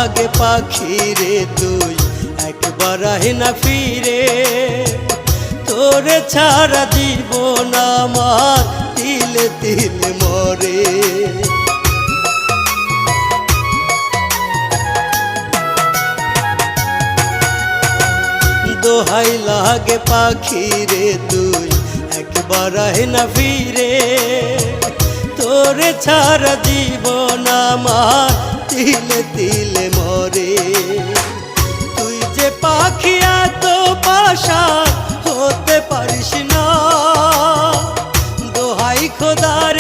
লাগে পাখি রে তুই একবার আহে না ফিরে, তোরে ছাড়া জীবন আমার তিলে তিলে মরে। দোহাই লাগে পাখি রে তুই একবার আহে না ফিরে, তোরে ছাড়া জীবন আমার তিলে তিলে মরে। তুই যে পাখি এত পাশা হতে পারিস না, দোহাই খোদার